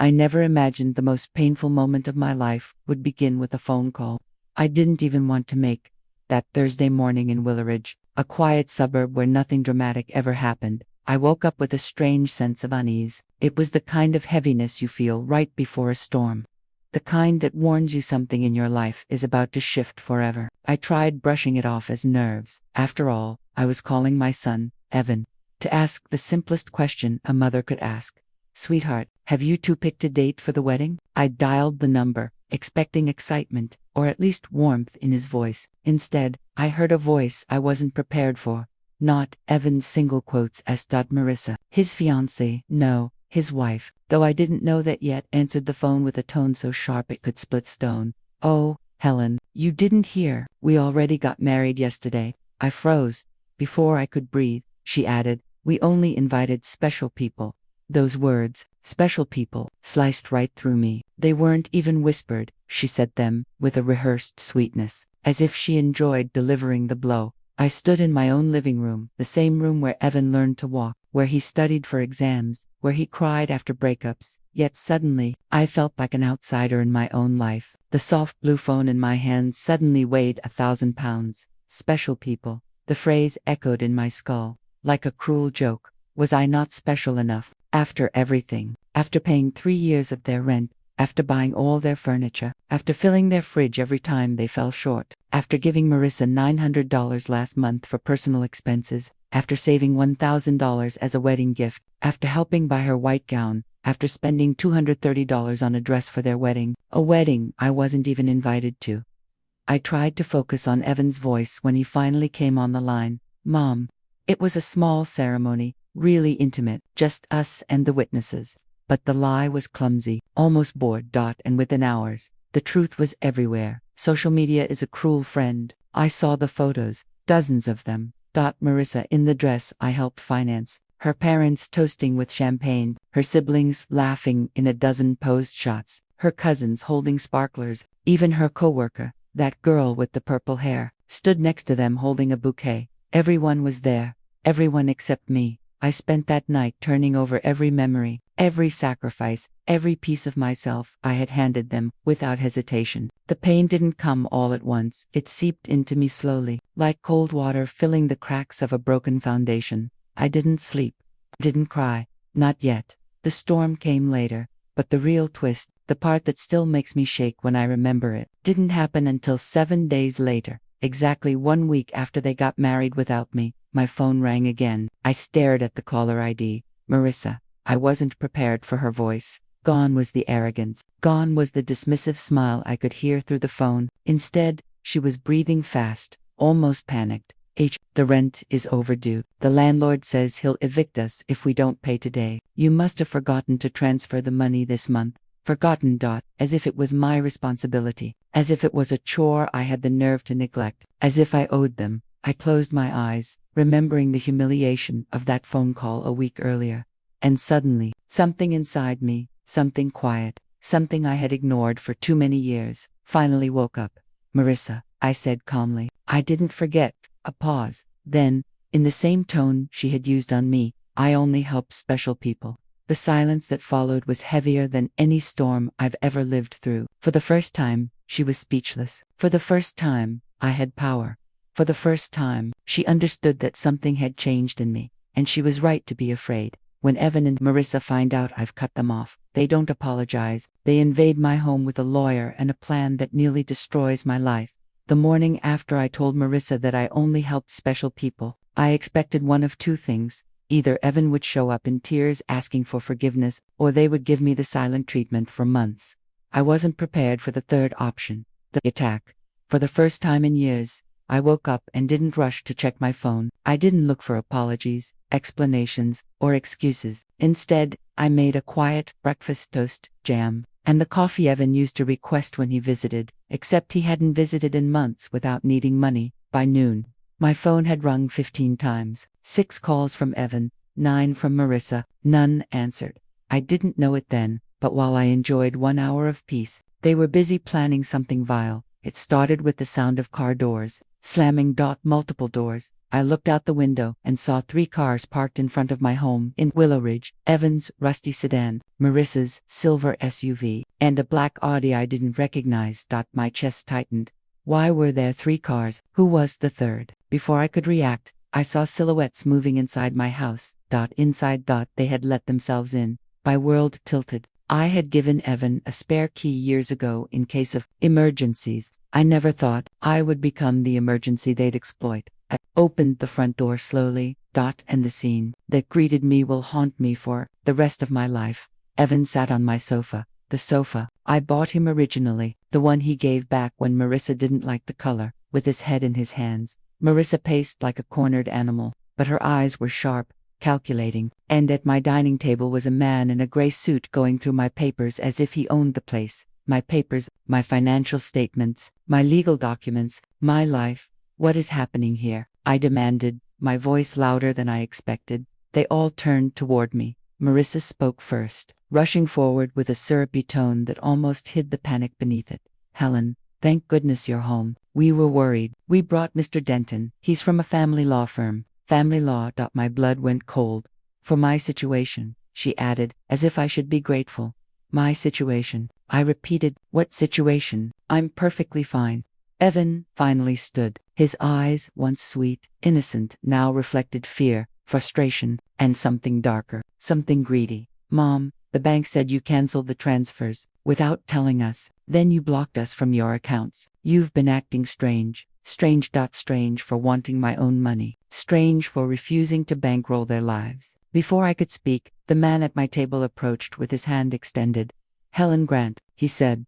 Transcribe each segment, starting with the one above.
I never imagined the most painful moment of my life would begin with a phone call I didn't even want to make. That Thursday morning in Willowridge, a quiet suburb where nothing dramatic ever happened, I woke up with a strange sense of unease. It was the kind of heaviness you feel right before a storm. The kind that warns you something in your life is about to shift forever. I tried brushing it off as nerves. After all, I was calling my son, Evan, to ask the simplest question a mother could ask. "Sweetheart, have you two picked a date for the wedding?" I dialed the number, expecting excitement, or at least warmth in his voice. Instead, I heard a voice I wasn't prepared for. Not Evan's single quotes as Marissa, his fiancée, no, his wife, though I didn't know that yet, answered the phone with a tone so sharp it could split stone. "Oh, Helen, you didn't hear. We already got married yesterday." I froze. Before I could breathe, she added, "We only invited special people." Those words, special people, sliced right through me. They weren't even whispered, she said them, with a rehearsed sweetness, as if she enjoyed delivering the blow. I stood in my own living room, the same room where Evan learned to walk, where he studied for exams, where he cried after breakups. Yet suddenly, I felt like an outsider in my own life. The soft blue phone in my hand suddenly weighed 1,000 pounds. Special people. The phrase echoed in my skull, like a cruel joke. Was I not special enough? After everything, after paying 3 years of their rent, after buying all their furniture, after filling their fridge every time they fell short, after giving Marissa $900 last month for personal expenses, after saving $1,000 as a wedding gift, after helping buy her white gown, after spending $230 on a dress for their wedding, a wedding I wasn't even invited to. I tried to focus on Evan's voice when he finally came on the line. "Mom." It was a small ceremony, really intimate, just us and the witnesses. But the lie was clumsy, almost bored. And within hours, the truth was everywhere. Social media is a cruel friend. I saw the photos, dozens of them. Marissa in the dress I helped finance, her parents toasting with champagne, her siblings laughing in a dozen posed shots, her cousins holding sparklers, even her coworker, that girl with the purple hair, stood next to them holding a bouquet. Everyone was there, everyone except me. I spent that night turning over every memory, every sacrifice, every piece of myself I had handed them, without hesitation. The pain didn't come all at once. It seeped into me slowly, like cold water filling the cracks of a broken foundation. I didn't sleep, didn't cry, not yet. The storm came later, but the real twist, the part that still makes me shake when I remember it, didn't happen until 7 days later. Exactly 1 week after they got married without me, my phone rang again. I stared at the caller ID. Marissa. I wasn't prepared for her voice. Gone was the arrogance. Gone was the dismissive smile I could hear through the phone. Instead, she was breathing fast, almost panicked. The rent is overdue. The landlord says he'll evict us if we don't pay today. You must have forgotten to transfer the money this month. Forgotten. As if it was my responsibility. As if it was a chore I had the nerve to neglect. As if I owed them. I closed my eyes, remembering the humiliation of that phone call a week earlier. And suddenly, something inside me, something quiet, something I had ignored for too many years, finally woke up. "Marissa," I said calmly. I didn't forget. A pause. Then, in the same tone she had used on me, "I only help special people." The silence that followed was heavier than any storm I've ever lived through. For the first time, she was speechless. For the first time, I had power. For the first time, she understood that something had changed in me, and she was right to be afraid. When Evan and Marissa find out I've cut them off, they don't apologize. They invade my home with a lawyer and a plan that nearly destroys my life. The morning after I told Marissa that I only helped special people, I expected one of two things. Either Evan would show up in tears asking for forgiveness, or they would give me the silent treatment for months. I wasn't prepared for the third option, the attack. For the first time in years, I woke up and didn't rush to check my phone. I didn't look for apologies, explanations, or excuses. Instead, I made a quiet breakfast: toast, jam, and the coffee Evan used to request when he visited, except he hadn't visited in months without needing money. By noon, my phone had rung 15 times. 6 calls from Evan, 9 from Marissa. None answered. I didn't know it then, but while I enjoyed 1 hour of peace, they were busy planning something vile. It started with the sound of car doors slamming. Multiple doors. I looked out the window and saw 3 cars parked in front of my home in Willow Ridge: Evan's rusty sedan, Marissa's silver SUV, and a black Audi I didn't recognize. My chest tightened. Why were there 3 cars? Who was the third? Before I could react, I saw silhouettes moving inside my house. Inside. They had let themselves in. My world tilted. I had given Evan a spare key years ago in case of emergencies. I never thought I would become the emergency they'd exploit. I opened the front door slowly. And the scene that greeted me will haunt me for the rest of my life. Evan sat on my sofa. The sofa I bought him originally, the one he gave back when Marissa didn't like the color, with his head in his hands. Marissa paced like a cornered animal, but her eyes were sharp, calculating, and at my dining table was a man in a gray suit going through my papers as if he owned the place. My papers, my financial statements, my legal documents, my life. What is happening here? I demanded, my voice louder than I expected. They all turned toward me. Marissa spoke first, rushing forward with a syrupy tone that almost hid the panic beneath it. Helen, thank goodness you're home. We were worried. We brought Mr. Denton. He's from a family law firm. Family law. My blood went cold. For my situation, she added, as if I should be grateful. My situation. I repeated, what situation? I'm perfectly fine. Evan finally stood. His eyes, once sweet, innocent, now reflected fear, frustration, and something darker, something greedy. Mom, the bank said you canceled the transfers without telling us. Then you blocked us from your accounts. You've been acting strange. Strange. Strange for wanting my own money. Strange for refusing to bankroll their lives. Before I could speak, the man at my table approached with his hand extended. Helen Grant, he said.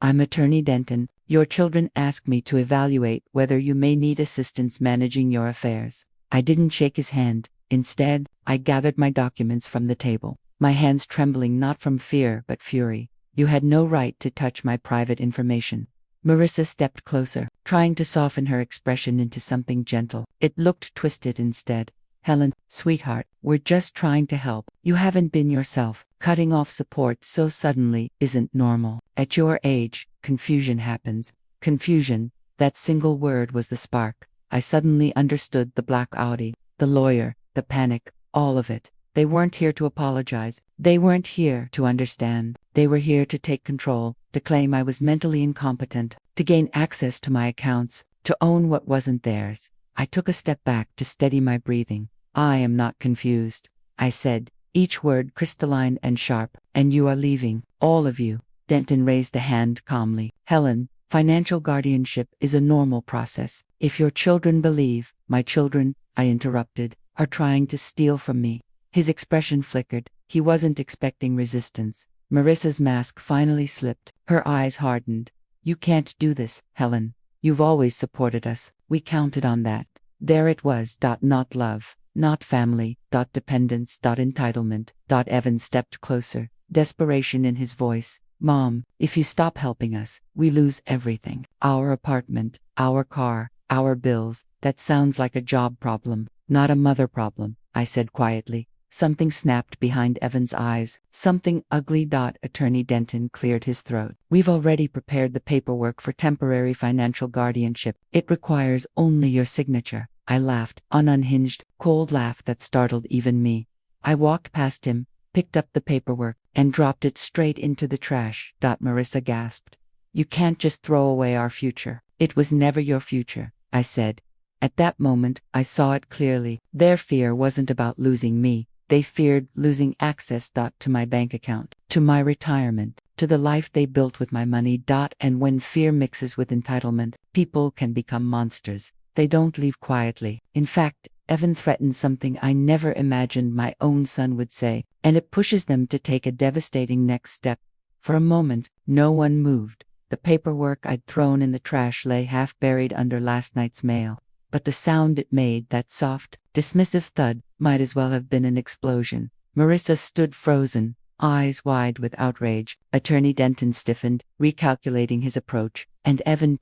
I'm Attorney Denton. Your children asked me to evaluate whether you may need assistance managing your affairs. I didn't shake his hand. Instead, I gathered my documents from the table, my hands trembling not from fear but fury. You had no right to touch my private information. Marissa stepped closer, trying to soften her expression into something gentle. It looked twisted instead. Helen, sweetheart, we're just trying to help. You haven't been yourself. Cutting off support so suddenly isn't normal. At your age, confusion happens. Confusion, that single word was the spark. I suddenly understood the black Audi, the lawyer, the panic, all of it. They weren't here to apologize. They weren't here to understand. They were here to take control, to claim I was mentally incompetent, to gain access to my accounts, to own what wasn't theirs. I took a step back to steady my breathing. I am not confused, I said, each word crystalline and sharp. And you are leaving, all of you. Denton raised a hand calmly. Helen, financial guardianship is a normal process. If your children believe, my children, I interrupted, are trying to steal from me. His expression flickered. He wasn't expecting resistance. Marissa's mask finally slipped. Her eyes hardened. You can't do this, Helen. You've always supported us. We counted on that. There it was. Not love, not family, dependence, entitlement. Evan stepped closer, desperation in his voice. Mom, if you stop helping us, we lose everything. Our apartment, our car, our bills. That sounds like a job problem, not a mother problem, I said quietly. Something snapped behind Evan's eyes. Something ugly. Attorney Denton cleared his throat. We've already prepared the paperwork for temporary financial guardianship. It requires only your signature. I laughed, an unhinged, cold laugh that startled even me. I walked past him, picked up the paperwork, and dropped it straight into the trash. Marissa gasped. You can't just throw away our future. It was never your future, I said. At that moment, I saw it clearly. Their fear wasn't about losing me. They feared losing access to my bank account, to my retirement, to the life they built with my money. And when fear mixes with entitlement, people can become monsters. They don't leave quietly. In fact, Evan threatened something I never imagined my own son would say, and it pushes them to take a devastating next step. For a moment, no one moved. The paperwork I'd thrown in the trash lay half buried under last night's mail. But the sound it made, that soft, dismissive thud, might as well have been an explosion. Marissa stood frozen, eyes wide with outrage. Attorney Denton stiffened, recalculating his approach, and Evan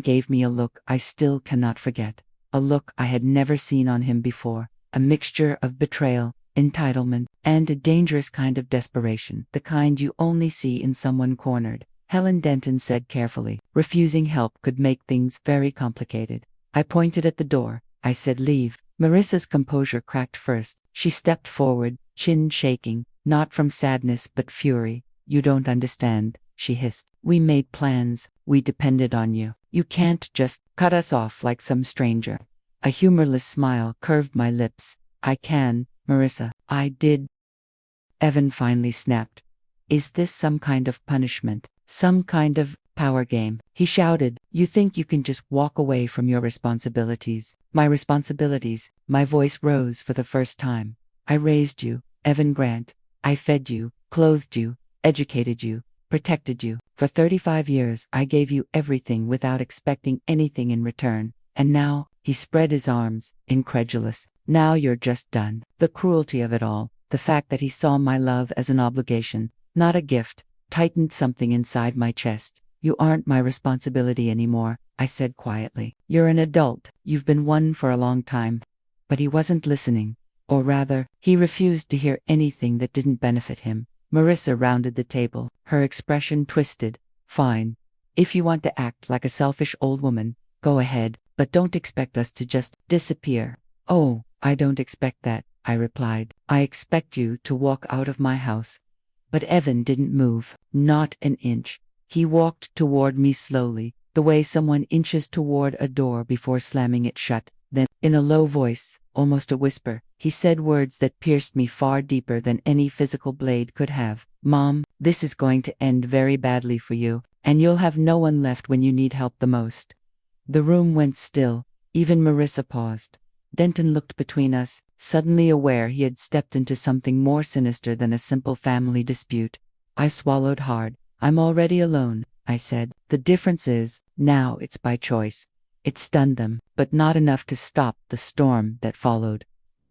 gave me a look I still cannot forget. A look I had never seen on him before. A mixture of betrayal, entitlement, and a dangerous kind of desperation. The kind you only see in someone cornered. Helen, Denton said carefully. Refusing help could make things very complicated. I pointed at the door. I said leave. Marissa's composure cracked first. She stepped forward, chin shaking, not from sadness but fury. You don't understand, she hissed. We made plans. We depended on you. You can't just cut us off like some stranger. A humorless smile curved my lips. I can, Marissa. I did. Evan finally snapped. Is this some kind of punishment? Some kind of power game? He shouted. You think you can just walk away from your responsibilities? My responsibilities. My voice rose for the first time. I raised you, Evan Grant. I fed you, clothed you, educated you, protected you. For 35 years I gave you everything without expecting anything in return. And now, he spread his arms, incredulous. Now you're just done. The cruelty of it all, the fact that he saw my love as an obligation, not a gift, tightened something inside my chest. You aren't my responsibility anymore, I said quietly. You're an adult. You've been one for a long time. But he wasn't listening. Or rather, he refused to hear anything that didn't benefit him. Marissa rounded the table, her expression twisted. Fine. If you want to act like a selfish old woman, go ahead, but don't expect us to just disappear. Oh, I don't expect that, I replied. I expect you to walk out of my house. But Evan didn't move, not an inch. He walked toward me slowly, the way someone inches toward a door before slamming it shut. Then, in a low voice, almost a whisper, he said words that pierced me far deeper than any physical blade could have. Mom, this is going to end very badly for you, and you'll have no one left when you need help the most. The room went still. Even Marissa paused. Denton looked between us, suddenly aware he had stepped into something more sinister than a simple family dispute. I swallowed hard. I'm already alone, I said. The difference is, now it's by choice. It stunned them, but not enough to stop the storm that followed.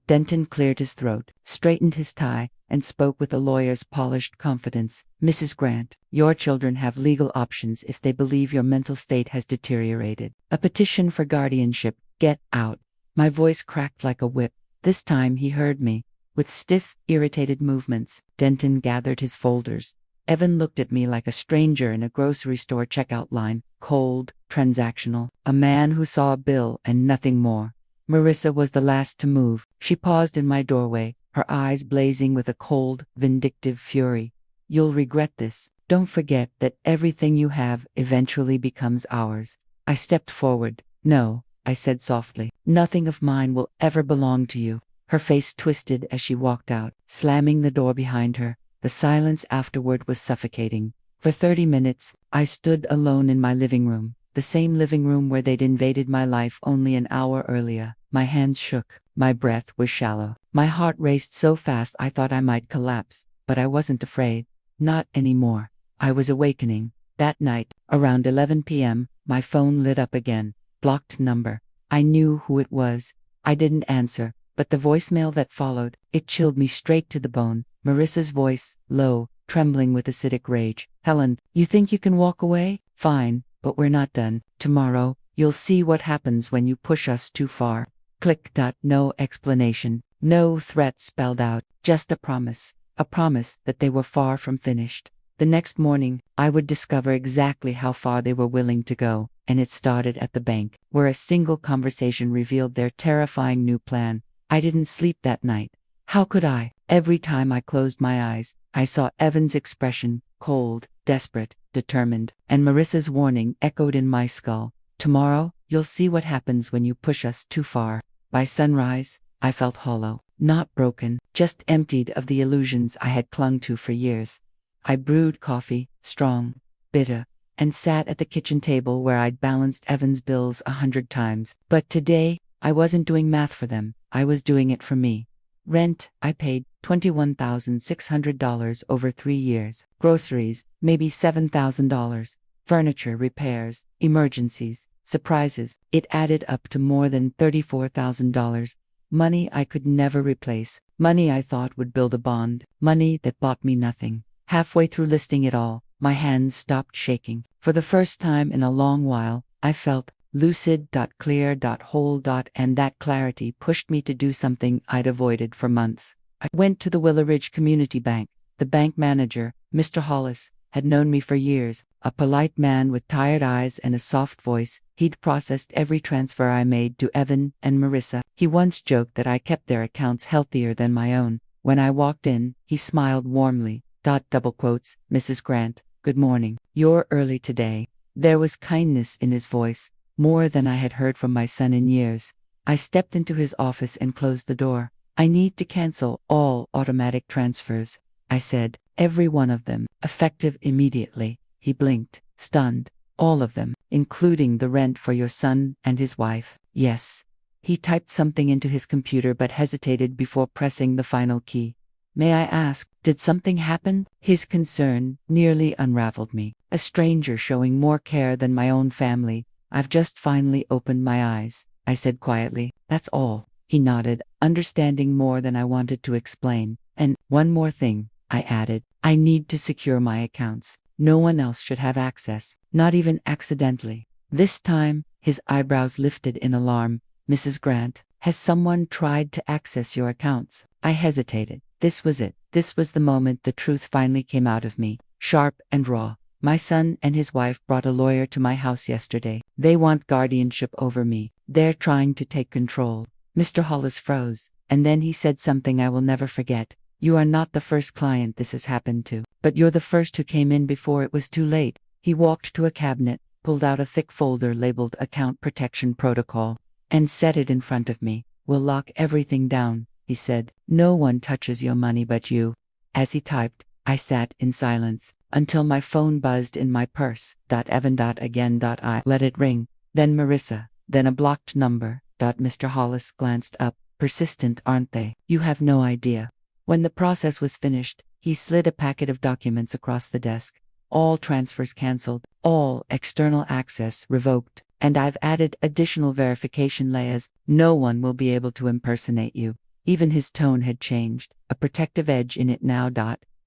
Denton cleared his throat, straightened his tie, and spoke with a lawyer's polished confidence. Mrs. Grant, your children have legal options if they believe your mental state has deteriorated. A petition for guardianship. Get out. My voice cracked like a whip. This time he heard me. With stiff, irritated movements, Denton gathered his folders. Evan looked at me like a stranger in a grocery store checkout line, cold, transactional, a man who saw a bill and nothing more. Marissa was the last to move. She paused in my doorway, her eyes blazing with a cold, vindictive fury. You'll regret this. Don't forget that everything you have eventually becomes ours. I stepped forward. No, I said softly. Nothing of mine will ever belong to you. Her face twisted as she walked out, slamming the door behind her. The silence afterward was suffocating. For 30 minutes, I stood alone in my living room, the same living room where they'd invaded my life only an hour earlier. My hands shook. My breath was shallow. My heart raced so fast I thought I might collapse, but I wasn't afraid. Not anymore. I was awakening. That night, around 11 p.m., my phone lit up again. Blocked number. I knew who it was. I didn't answer, but the voicemail that followed, it chilled me straight to the bone. Marissa's voice, low, trembling with acidic rage. Helen, you think you can walk away? Fine, but we're not done. Tomorrow, you'll see what happens when you push us too far. Click. No explanation. No threat spelled out. Just a promise. A promise that they were far from finished. The next morning, I would discover exactly how far they were willing to go, and it started at the bank, where a single conversation revealed their terrifying new plan. I didn't sleep that night. How could I? Every time I closed my eyes, I saw Evan's expression, cold, desperate, determined, and Marissa's warning echoed in my skull. Tomorrow, you'll see what happens when you push us too far. By sunrise, I felt hollow, not broken, just emptied of the illusions I had clung to for years. I brewed coffee, strong, bitter, and sat at the kitchen table where I'd balanced Evan's bills 100 times. But today, I wasn't doing math for them, I was doing it for me. Rent, I paid $21,600 over 3 years. Groceries, maybe $7,000. Furniture repairs, emergencies, surprises. It added up to more than $34,000. Money I could never replace. Money I thought would build a bond. Money that bought me nothing. Halfway through listing it all, my hands stopped shaking. For the first time in a long while, I felt lucid, clear, whole, and that clarity pushed me to do something I'd avoided for months. I went to the Willow Ridge Community Bank. The bank manager, Mr. Hollis, had known me for years, a polite man with tired eyes and a soft voice. He'd processed every transfer I made to Evan and Marissa. He once joked that I kept their accounts healthier than my own. When I walked in, he smiled warmly. Mrs. Grant, good morning. You're early today. There was kindness in his voice, more than I had heard from my son in years. I stepped into his office and closed the door. I need to cancel all automatic transfers, I said. Every one of them, effective immediately. He blinked, stunned. All of them, including the rent for your son and his wife. Yes. He typed something into his computer but hesitated before pressing the final key. May I ask, did something happen? His concern nearly unraveled me. A stranger showing more care than my own family. I've just finally opened my eyes, I said quietly. That's all. He nodded, understanding more than I wanted to explain. And one more thing, I added. I need to secure my accounts. No one else should have access, not even accidentally. This time, his eyebrows lifted in alarm. Mrs. Grant, has someone tried to access your accounts? I hesitated. This was it. This was the moment the truth finally came out of me, sharp and raw. My son and his wife brought a lawyer to my house yesterday. They want guardianship over me. They're trying to take control. Mr. Hollis froze, and then he said something I will never forget. You are not the first client this has happened to, but you're the first who came in before it was too late. He walked to a cabinet, pulled out a thick folder labeled Account Protection Protocol, and set it in front of me. We'll lock everything down, he said. No one touches your money but you. As he typed, I sat in silence, until my phone buzzed in my purse. Evan. Again. I let it ring. Then Marissa, then a blocked number. Mr. Hollis glanced up. Persistent, aren't they? You have no idea. When the process was finished, he slid a packet of documents across the desk. All transfers cancelled, all external access revoked, and I've added additional verification layers. No one will be able to impersonate you. Even his tone had changed, a protective edge in it now.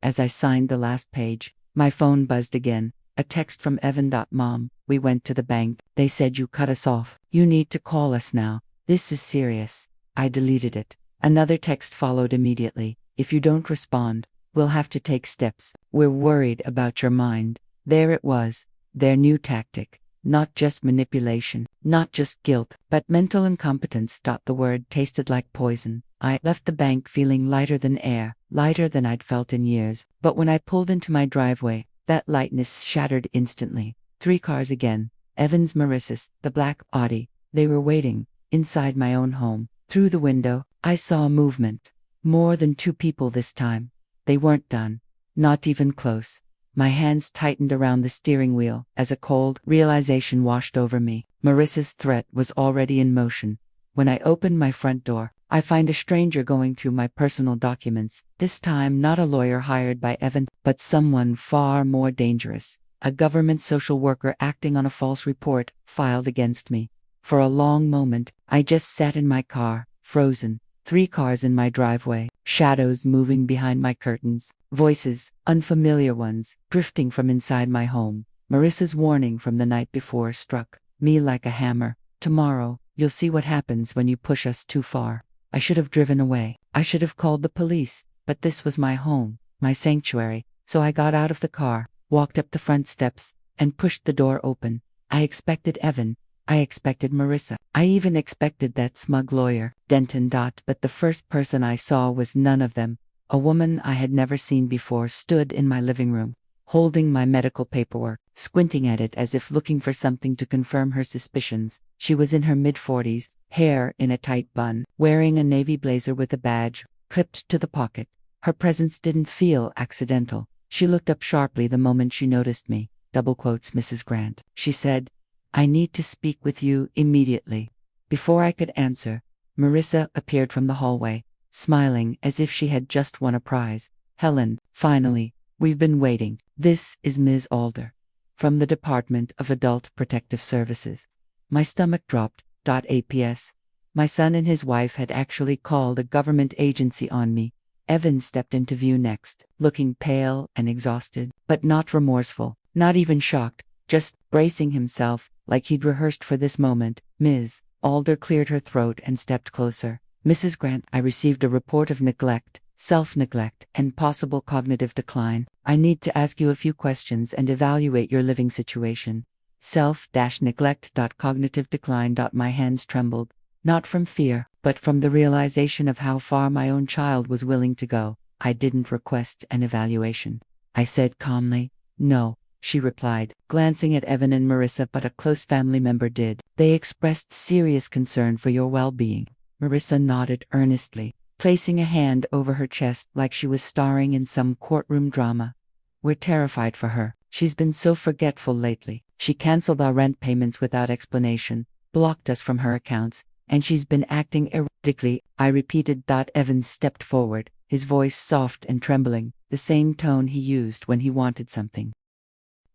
As I signed the last page, my phone buzzed again. A text from Evan. Mom, we went to the bank. They said you cut us off. You need to call us now. This is serious. I deleted it. Another text followed immediately. If you don't respond, we'll have to take steps. We're worried about your mind. There it was, their new tactic. Not just manipulation, not just guilt, but mental incompetence. The word tasted like poison. I left the bank feeling lighter than air, lighter than I'd felt in years. But when I pulled into my driveway, that lightness shattered instantly. 3 cars again. Evan's, Marissa's, the black Audi. They were waiting, inside my own home. Through the window, I saw movement. More than 2 people this time. They weren't done. Not even close. My hands tightened around the steering wheel as a cold realization washed over me. Marissa's threat was already in motion. When I opened my front door, I find a stranger going through my personal documents. This time not a lawyer hired by Evan, but someone far more dangerous. A government social worker acting on a false report filed against me. For a long moment, I just sat in my car, frozen. 3 cars in my driveway, shadows moving behind my curtains, voices, unfamiliar ones, drifting from inside my home. Marissa's warning from the night before struck me like a hammer. Tomorrow, you'll see what happens when you push us too far. I should have driven away. I should have called the police. But this was my home, my sanctuary. So I got out of the car, walked up the front steps, and pushed the door open. I expected Evan. I expected Marissa. I even expected that smug lawyer, Denton. But the first person I saw was none of them. A woman I had never seen before stood in my living room, holding my medical paperwork, squinting at it as if looking for something to confirm her suspicions. She was in her mid-40s, hair in a tight bun, wearing a navy blazer with a badge, clipped to the pocket. Her presence didn't feel accidental. She looked up sharply the moment she noticed me. Mrs. Grant, she said. I need to speak with you immediately. Before I could answer, Marissa appeared from the hallway, smiling as if she had just won a prize. Helen, finally, we've been waiting. This is Ms. Alder, from the Department of Adult Protective Services. My stomach dropped. APS. My son and his wife had actually called a government agency on me. Evan stepped into view next, looking pale and exhausted, but not remorseful, not even shocked, just bracing himself, like he'd rehearsed for this moment. Ms. Alder cleared her throat and stepped closer. Mrs. Grant, I received a report of neglect, self-neglect, and possible cognitive decline. I need to ask you a few questions and evaluate your living situation. self-neglect. Cognitive decline. My hands trembled, not from fear, but from the realization of how far my own child was willing to go. I didn't request an evaluation, I said calmly. No, she replied, glancing at Evan and Marissa, but a close family member did. They expressed serious concern for your well-being. Marissa nodded earnestly, placing a hand over her chest like she was starring in some courtroom drama. We're terrified for her. She's been so forgetful lately. She canceled our rent payments without explanation, blocked us from her accounts, and she's been acting erratically, I repeated. Evans stepped forward, his voice soft and trembling, the same tone he used when he wanted something.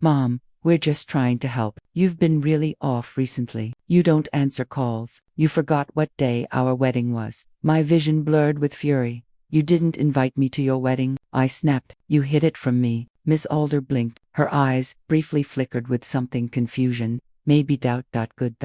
Mom, we're just trying to help. You've been really off recently. You don't answer calls. You forgot what day our wedding was. My vision blurred with fury. You didn't invite me to your wedding, I snapped. You hid it from me. Miss Alder blinked. Her eyes briefly flickered with something confusion, maybe doubt. Good.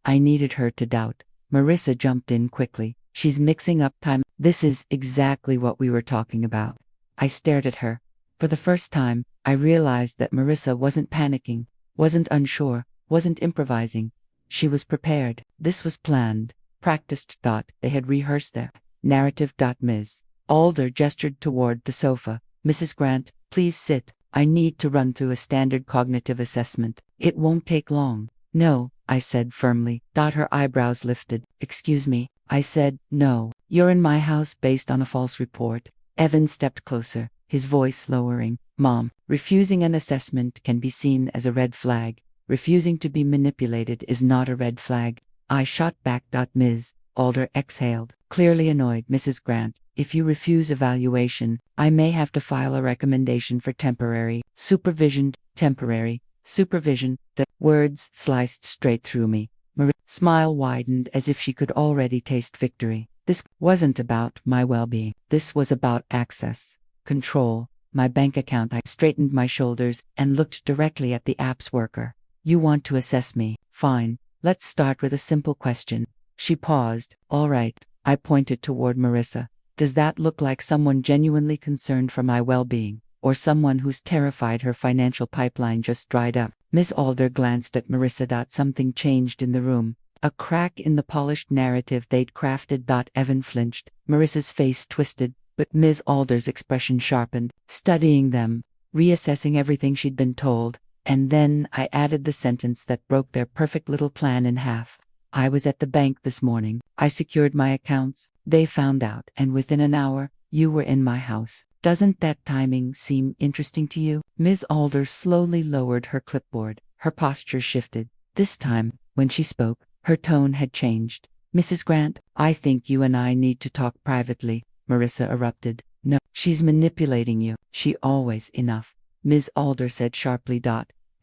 I needed her to doubt. Marissa jumped in quickly. She's mixing up time. This is exactly what we were talking about. I stared at her. For the first time, I realized that Marissa wasn't panicking, wasn't unsure, wasn't improvising. She was prepared. This was planned, practiced. They had rehearsed their narrative. Ms. Alder gestured toward the sofa. Mrs. Grant, please sit. I need to run through a standard cognitive assessment. It won't take long. No, I said firmly. Her eyebrows lifted. Excuse me. I said, no. You're in my house based on a false report. Evan stepped closer, his voice lowering. Mom, refusing an assessment can be seen as a red flag. Refusing to be manipulated is not a red flag. I shot back. Ms. Alder exhaled, clearly annoyed. Mrs. Grant, if you refuse evaluation, I may have to file a recommendation for temporary supervision. Temporary supervision. The words sliced straight through me. Maria's smile widened as if she could already taste victory. This wasn't about my well-being. This was about access, control, my bank account. I straightened my shoulders and looked directly at the app's worker. You want to assess me? Fine. Let's start with a simple question. She paused. All right. I pointed toward Marissa. Does that look like someone genuinely concerned for my well-being, or someone who's terrified her financial pipeline just dried up? Miss Alder glanced at Marissa. Something changed in the room. A crack in the polished narrative they'd crafted. Evan flinched. Marissa's face twisted, but Ms. Alder's expression sharpened, studying them, reassessing everything she'd been told, and then I added the sentence that broke their perfect little plan in half. I was at the bank this morning. I secured my accounts. They found out, and within an hour, you were in my house. Doesn't that timing seem interesting to you? Ms. Alder slowly lowered her clipboard. Her posture shifted. This time, when she spoke, her tone had changed. Mrs. Grant, I think you and I need to talk privately, Marissa erupted. No, she's manipulating you. She always enough, Ms. Alder said sharply.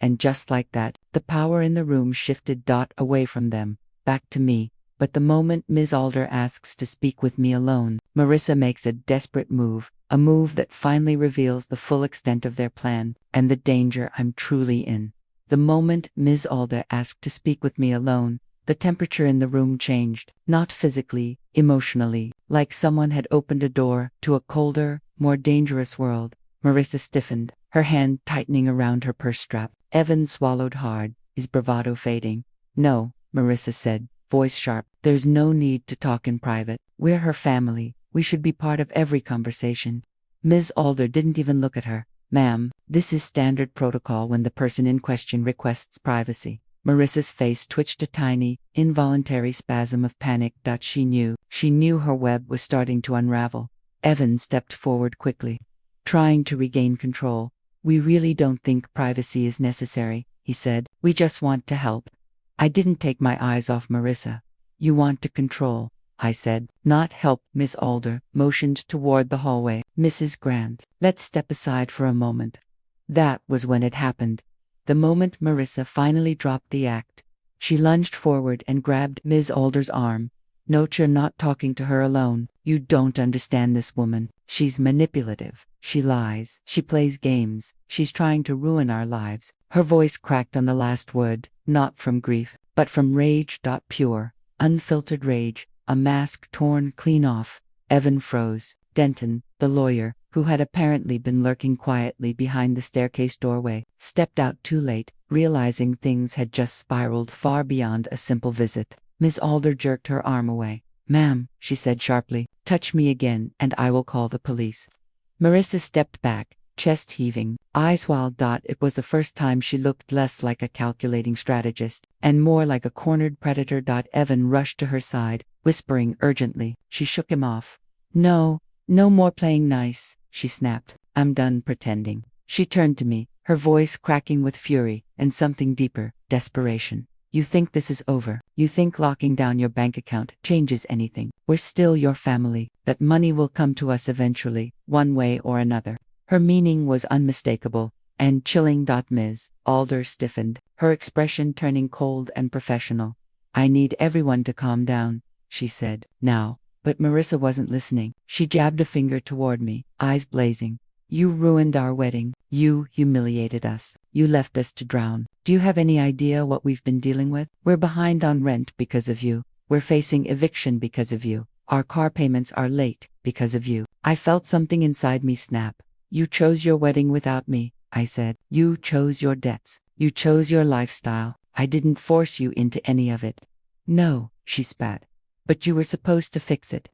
And just like that, the power in the room shifted. Away from them, back to me. But the moment Ms. Alder asks to speak with me alone, Marissa makes a desperate move, a move that finally reveals the full extent of their plan, and the danger I'm truly in. The moment Ms. Alder asked to speak with me alone, the temperature in the room changed, not physically, emotionally, like someone had opened a door to a colder, more dangerous world. Marissa stiffened, her hand tightening around her purse strap. Evan swallowed hard, his bravado fading. No, Marissa said, voice sharp. There's no need to talk in private. We're her family. We should be part of every conversation. Ms. Alder didn't even look at her. Ma'am, this is standard protocol when the person in question requests privacy. Marissa's face twitched a tiny, involuntary spasm of panic. She knew her web was starting to unravel. Evan stepped forward quickly, trying to regain control. We really don't think privacy is necessary, he said. We just want to help. I didn't take my eyes off Marissa. You want to control, I said. Not help. Miss Alder motioned toward the hallway. Mrs. Grant, let's step aside for a moment. That was when it happened. The moment Marissa finally dropped the act, she lunged forward and grabbed Ms. Alder's arm. No, you're not talking to her alone. You don't understand this woman. She's manipulative. She lies. She plays games. She's trying to ruin our lives. Her voice cracked on the last word, not from grief, but from rage. Pure, unfiltered rage, a mask torn clean off. Evan froze. Denton, the lawyer, who had apparently been lurking quietly behind the staircase doorway, stepped out too late, realizing things had just spiraled far beyond a simple visit. Miss Alder jerked her arm away. "Ma'am," she said sharply, "touch me again, and I will call the police." Marissa stepped back, chest heaving, eyes wild. It was the first time she looked less like a calculating strategist, and more like a cornered predator. Evan rushed to her side, whispering urgently. She shook him off. "No, no more playing nice," she snapped. "I'm done pretending." She turned to me, her voice cracking with fury, and something deeper, desperation. "You think this is over? You think locking down your bank account changes anything? We're still your family. That money will come to us eventually, one way or another." Her meaning was unmistakable and chilling. Ms. Alder stiffened, her expression turning cold and professional. "I need everyone to calm down," she said. "Now." But Marissa wasn't listening. She jabbed a finger toward me, eyes blazing. "You ruined our wedding. You humiliated us. You left us to drown. Do you have any idea what we've been dealing with? We're behind on rent because of you. We're facing eviction because of you. Our car payments are late because of you." I felt something inside me snap. "You chose your wedding without me," I said. "You chose your debts. You chose your lifestyle. I didn't force you into any of it." "No," she spat. "But you were supposed to fix it."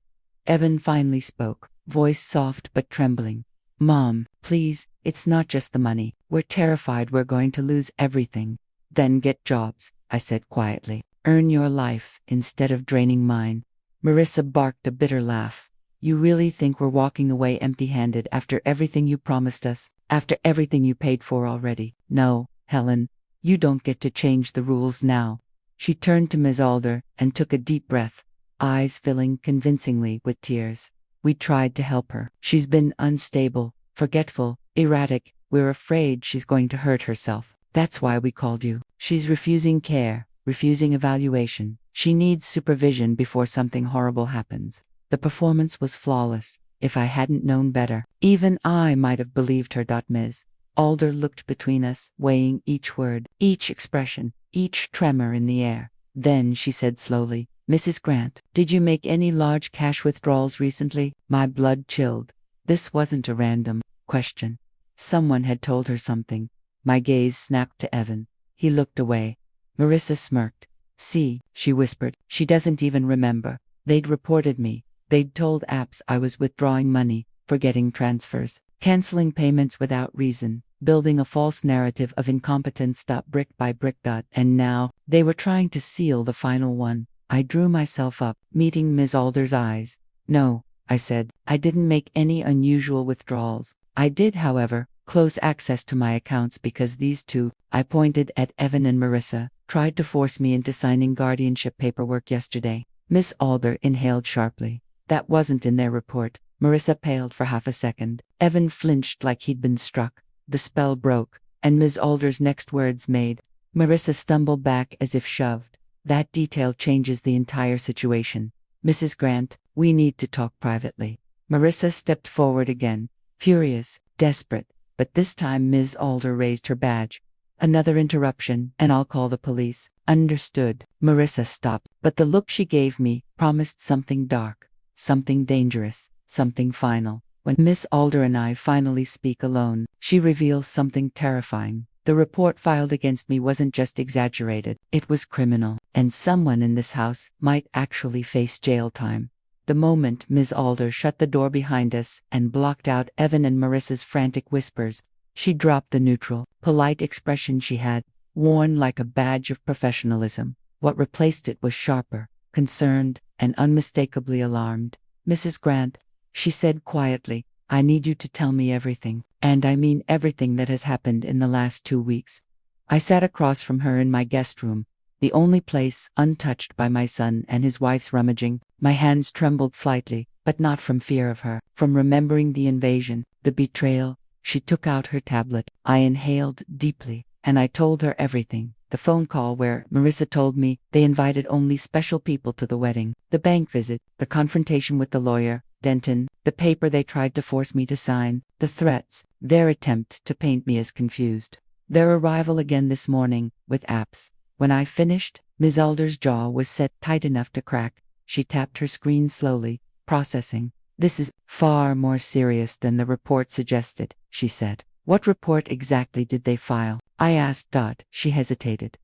Evan finally spoke, voice soft but trembling. "Mom, please, it's not just the money. We're terrified we're going to lose everything." "Then get jobs," I said quietly. "Earn your life instead of draining mine." Marissa barked a bitter laugh. "You really think we're walking away empty-handed after everything you promised us? After everything you paid for already? No, Helen, you don't get to change the rules now." She turned to Ms. Alder and took a deep breath, eyes filling convincingly with tears. "We tried to help her. She's been unstable, forgetful, erratic. We're afraid she's going to hurt herself. That's why we called you. She's refusing care, refusing evaluation. She needs supervision before something horrible happens." The performance was flawless. If I hadn't known better, even I might have believed her. Ms. Alder looked between us, weighing each word, each expression, each tremor in the air. Then she said slowly, "Mrs. Grant, did you make any large cash withdrawals recently?" My blood chilled. This wasn't a random question. Someone had told her something. My gaze snapped to Evan. He looked away. Marissa smirked. "See," she whispered, "she doesn't even remember. They'd reported me. They'd told apps I was withdrawing money, forgetting transfers, canceling payments without reason, building a false narrative of incompetence. Brick by brick. And now, they were trying to seal the final one." I drew myself up, meeting Ms. Alder's eyes. "No," I said, "I didn't make any unusual withdrawals. I did, however, close access to my accounts because these two," I pointed at Evan and Marissa, "tried to force me into signing guardianship paperwork yesterday." Miss Alder inhaled sharply. "That wasn't in their report." Marissa paled for half a second. Evan flinched like he'd been struck. The spell broke, and Ms. Alder's next words made. Marissa stumbled back as if shoved. "That detail changes the entire situation. Mrs. Grant, we need to talk privately." Marissa stepped forward again, furious, desperate, but this time Ms. Alder raised her badge. "Another interruption, and I'll call the police." "Understood." Marissa stopped, but the look she gave me promised something dark. Something dangerous, something final. When Miss Alder and I finally speak alone, she reveals something terrifying. The report filed against me wasn't just exaggerated, it was criminal, and someone in this house might actually face jail time. The moment Ms. Alder shut the door behind us and blocked out Evan and Marissa's frantic whispers, she dropped the neutral, polite expression she had, worn like a badge of professionalism. What replaced it was sharper, concerned, and unmistakably alarmed. "Mrs. Grant," she said quietly, "I need you to tell me everything, and I mean everything that has happened in the last 2 weeks." I sat across from her in my guest room, the only place untouched by my son and his wife's rummaging. My hands trembled slightly, but not from fear of her, from remembering the invasion, the betrayal. She took out her tablet. I inhaled deeply, and I told her everything. The phone call where Marissa told me they invited only special people to the wedding, the bank visit, the confrontation with the lawyer, Denton, the paper they tried to force me to sign, the threats, their attempt to paint me as confused, their arrival again this morning, with apps. When I finished, Ms. Alder's jaw was set tight enough to crack. She tapped her screen slowly, processing. This is far more serious than the report suggested, she said. What report exactly did they file? I asked. She hesitated.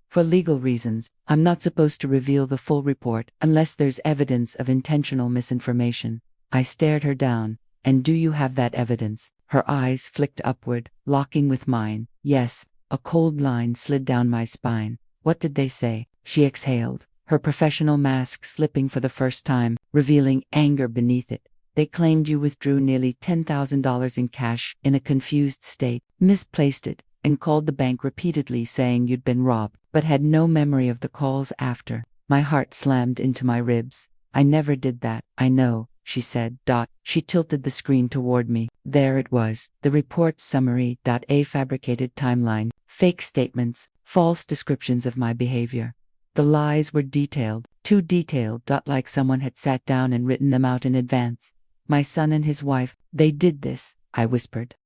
For legal reasons, I'm not supposed to reveal the full report unless there's evidence of intentional misinformation. I stared her down. And do you have that evidence? Her eyes flicked upward, locking with mine. Yes. A cold line slid down my spine. What did they say? She exhaled, her professional mask slipping for the first time, revealing anger beneath it. They claimed you withdrew nearly $10,000 in cash in a confused state, misplaced it, and called the bank repeatedly saying you'd been robbed, but had no memory of the calls after. My heart slammed into my ribs. I never did that. I know, she said. She tilted the screen toward me. There it was, the report summary. A fabricated timeline, fake statements, false descriptions of my behavior. The lies were detailed, too detailed. Like someone had sat down and written them out in advance. My son and his wife, they did this, I whispered.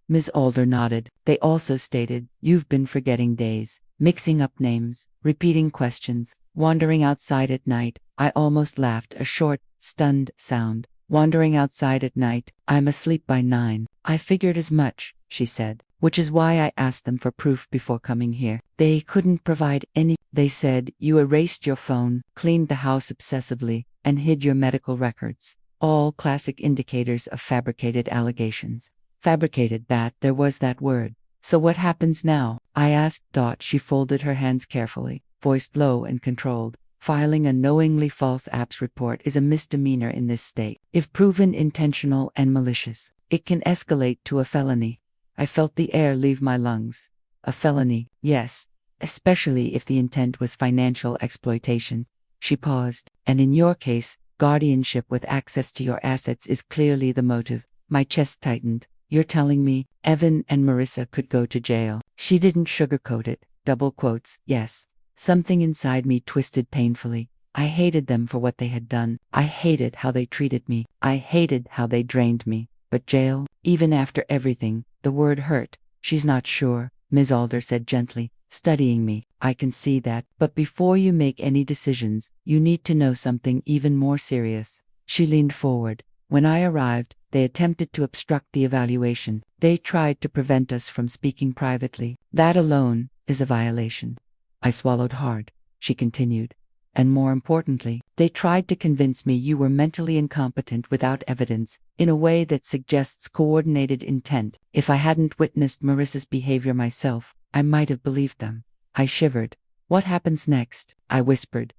Ms. Alder nodded. They also stated, you've been forgetting days, mixing up names, repeating questions, wandering outside at night. I almost laughed, a short, stunned sound. Wandering outside at night. I'm asleep by 9. I figured as much, she said, which is why I asked them for proof before coming here. They couldn't provide any. They said you erased your phone, cleaned the house obsessively, and hid your medical records. All classic indicators of fabricated allegations. Fabricated. There was that word. So what happens now? I asked. She folded her hands carefully, voiced low and controlled. Filing a knowingly false apps report is a misdemeanor in this state. If proven intentional and malicious, it can escalate to a felony. I felt the air leave my lungs. A felony, yes, especially if the intent was financial exploitation. She paused. And in your case, guardianship with access to your assets is clearly the motive. My chest tightened. You're telling me Evan and Marissa could go to jail? She didn't sugarcoat it. Double quotes. Yes. Something inside me twisted painfully. I hated them for what they had done. I hated how they treated me. I hated how they drained me. But jail, even after everything, the word hurt. She's not sure, Ms. Alder said gently, studying me. I can see that. But before you make any decisions, you need to know something even more serious. She leaned forward. When I arrived, they attempted to obstruct the evaluation. They tried to prevent us from speaking privately. That alone is a violation. I swallowed hard. She continued. And more importantly, they tried to convince me you were mentally incompetent without evidence, in a way that suggests coordinated intent. If I hadn't witnessed Marissa's behavior myself, I might have believed them. I shivered. What happens next? I whispered.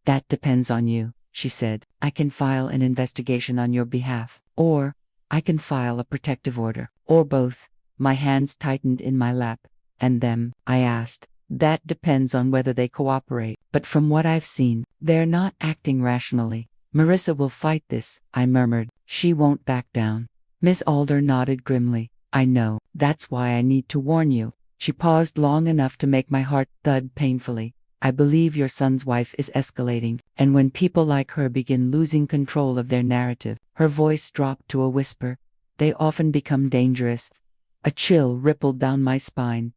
That depends on you, she said. I can file an investigation on your behalf, or I can file a protective order, or both. My hands tightened in my lap. And them? I asked. That depends on whether they cooperate. But from what I've seen, they're not acting rationally. Marissa will fight this, I murmured. She won't back down. Miss Alder nodded grimly. I know. That's why I need to warn you. She paused long enough to make my heart thud painfully. I believe your son's wife is escalating, and when people like her begin losing control of their narrative, her voice dropped to a whisper, they often become dangerous. A chill rippled down my spine.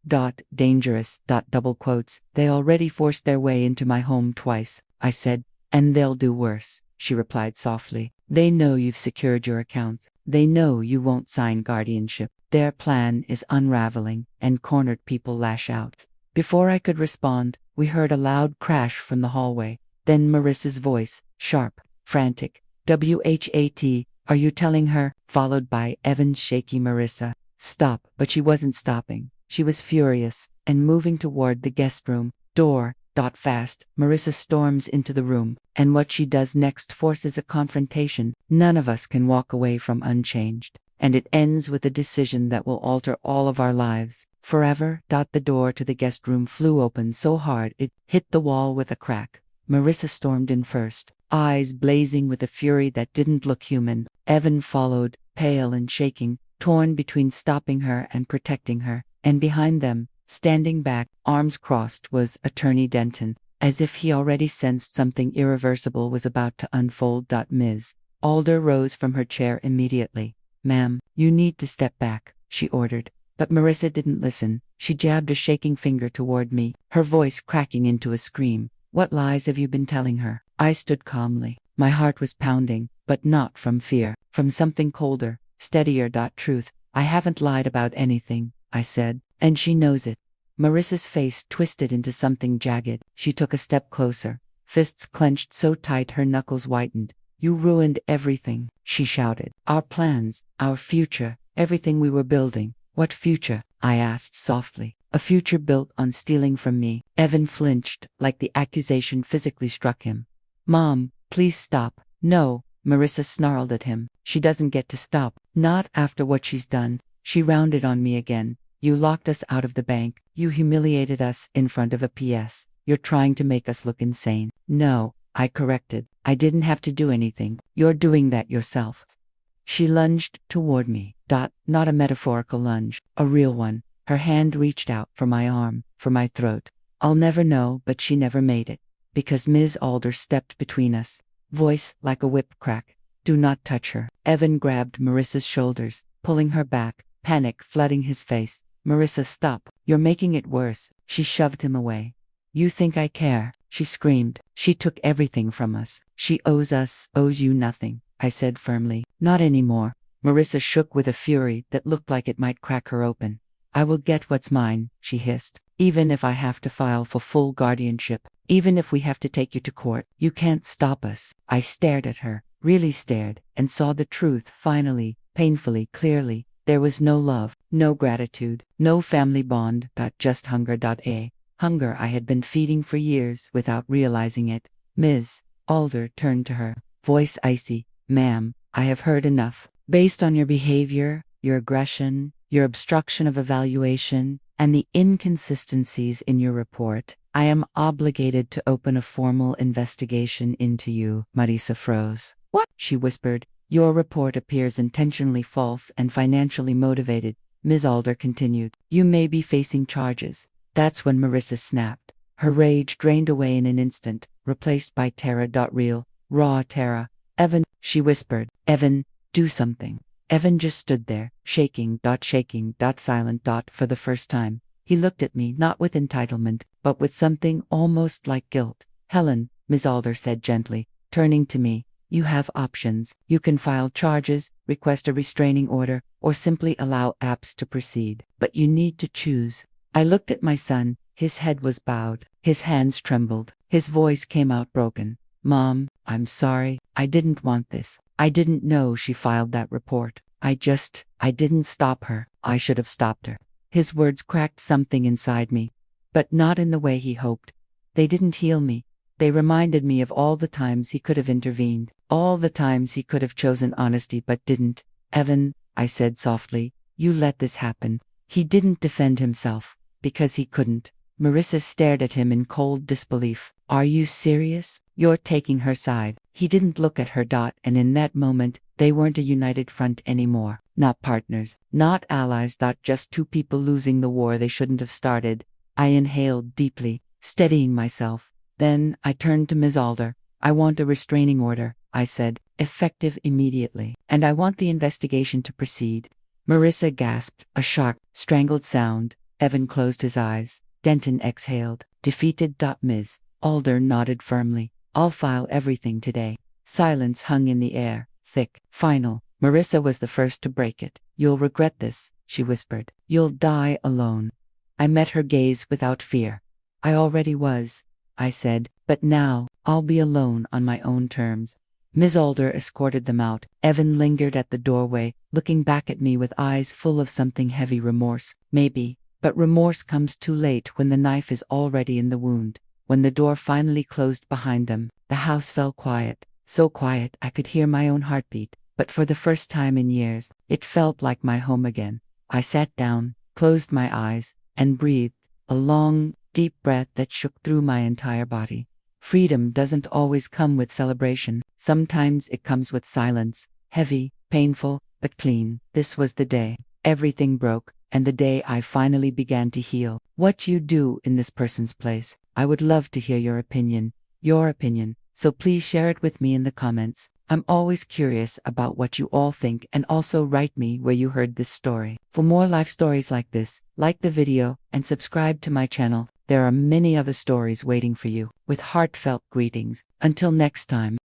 Dangerous. Double quotes. They already forced their way into my home twice, I said. And they'll do worse, she replied softly. They know you've secured your accounts. They know you won't sign guardianship. Their plan is unraveling, and cornered people lash out. Before I could respond, we heard a loud crash from the hallway. Then Marissa's voice, sharp, frantic. WHAT, are you telling her? Followed by Evan's shaky Marissa. Stop, but she wasn't stopping. She was furious, and moving toward the guest room. Door. Fast. Marissa storms into the room, and what she does next forces a confrontation none of us can walk away from unchanged. And it ends with a decision that will alter all of our lives. Forever. The door to the guest room flew open so hard it hit the wall with a crack. Marissa stormed in first, eyes blazing with a fury that didn't look human. Evan followed, pale and shaking, torn between stopping her and protecting her. And behind them, standing back, arms crossed, was Attorney Denton, as if he already sensed something irreversible was about to unfold. Ms. Alder rose from her chair immediately. Ma'am, you need to step back, she ordered. But Marissa didn't listen. She jabbed a shaking finger toward me, her voice cracking into a scream. What lies have you been telling her? I stood calmly. My heart was pounding, but not from fear, from something colder, steadier. Truth. I haven't lied about anything, I said, and she knows it. Marissa's face twisted into something jagged. She took a step closer, fists clenched so tight her knuckles whitened. You ruined everything, she shouted. Our plans, our future, everything we were building. What future? I asked softly. A future built on stealing from me. Evan flinched, like the accusation physically struck him. Mom, please stop. No, Marissa snarled at him. She doesn't get to stop. Not after what she's done. She rounded on me again. You locked us out of the bank. You humiliated us in front of a PS. You're trying to make us look insane. No, I corrected. I didn't have to do anything. You're doing that yourself. She lunged toward me. Not a metaphorical lunge, a real one. Her hand reached out for my arm, for my throat. I'll never know, but she never made it. Because Ms. Alder stepped between us. Voice like a whip crack. Do not touch her. Evan grabbed Marissa's shoulders, pulling her back, panic flooding his face. Marissa, stop. You're making it worse. She shoved him away. You think I care? She screamed. She took everything from us. She owes you nothing, I said firmly. Not anymore. Marissa shook with a fury that looked like it might crack her open. I will get what's mine, she hissed. Even if I have to file for full guardianship. Even if we have to take you to court. You can't stop us. I stared at her, really stared, and saw the truth finally, painfully, clearly. There was no love, no gratitude, no family bond. Just hunger. Hunger I had been feeding for years without realizing it. Ms. Alder turned to her, voice icy. Ma'am, I have heard enough. Based on your behavior, your aggression, your obstruction of evaluation, and the inconsistencies in your report, I am obligated to open a formal investigation into you. Marissa froze. What? She whispered. Your report appears intentionally false and financially motivated. Ms. Alder continued. You may be facing charges. That's when Marissa snapped. Her rage drained away in an instant, replaced by terror. Real, raw terror. Evan, she whispered. Evan, do something. Evan just stood there, shaking, silent. For the first time, he looked at me not with entitlement, but with something almost like guilt. Helen, Ms. Alder said gently, turning to me. You have options. You can file charges, request a restraining order, or simply allow apps to proceed. But you need to choose. I looked at my son. His head was bowed. His hands trembled. His voice came out broken. Mom, I'm sorry. I didn't want this. I didn't know she filed that report. I didn't stop her. I should have stopped her. His words cracked something inside me. But not in the way he hoped. They didn't heal me. They reminded me of all the times he could have intervened. All the times he could have chosen honesty but didn't. Evan, I said softly, you let this happen. He didn't defend himself. Because he couldn't. Marissa stared at him in cold disbelief. Are you serious? You're taking her side. He didn't look at her. And in that moment, they weren't a united front anymore. Not partners. Not allies. Just two people losing the war they shouldn't have started. I inhaled deeply, steadying myself. Then I turned to Ms. Alder. I want a restraining order, I said, effective immediately. And I want the investigation to proceed. Marissa gasped, a sharp, strangled sound. Evan closed his eyes. Denton exhaled, defeated. Ms. Alder nodded firmly. I'll file everything today. Silence hung in the air, thick, final. Marissa was the first to break it. You'll regret this, she whispered. You'll die alone. I met her gaze without fear. I already was, I said, but now, I'll be alone on my own terms. Ms. Alder escorted them out. Evan lingered at the doorway, looking back at me with eyes full of something heavy. Remorse, maybe, but remorse comes too late when the knife is already in the wound. When the door finally closed behind them, the house fell quiet, so quiet I could hear my own heartbeat, but for the first time in years, it felt like my home again. I sat down, closed my eyes, and breathed, a long, deep breath that shook through my entire body. Freedom doesn't always come with celebration. Sometimes it comes with silence, heavy, painful, but clean. This was the day. Everything broke, and the day I finally began to heal. What you do in this person's place, I would love to hear your opinion, so please share it with me in the comments. I'm always curious about what you all think, and also write me where you heard this story. For more life stories like this, like the video and subscribe to my channel. There are many other stories waiting for you. With heartfelt greetings. Until next time.